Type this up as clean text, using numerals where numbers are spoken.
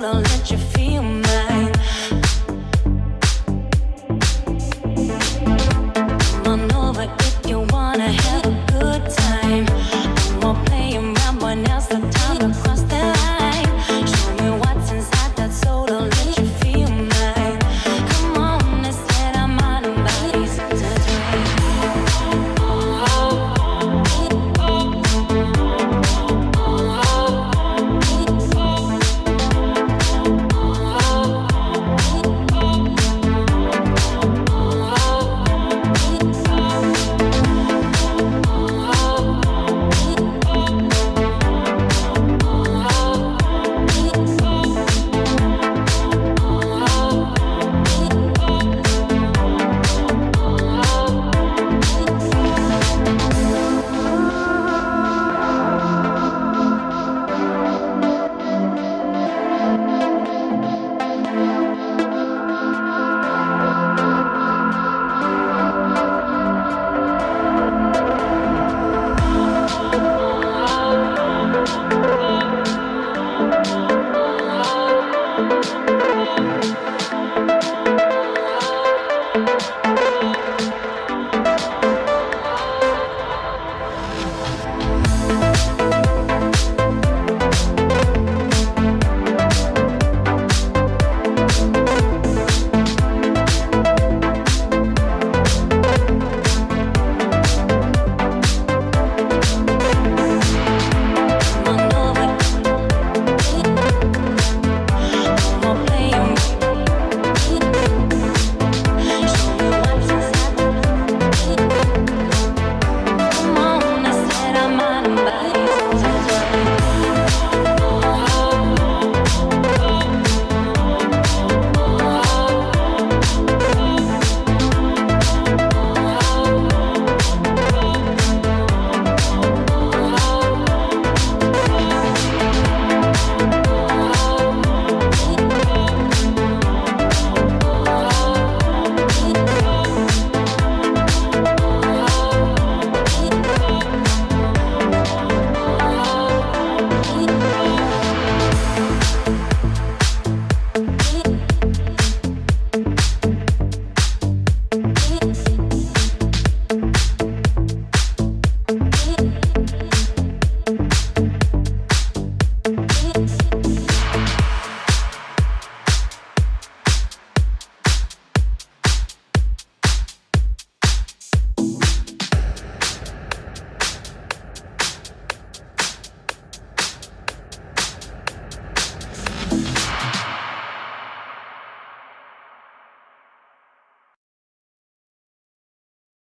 I'll let you feel mine. Come on over if you wanna have a good time. No more playing around, boy, now's the time to cross the line. Show me what's inside that soul, I'll let you feel mine. Come on, let's let our mind and bodies intertwine.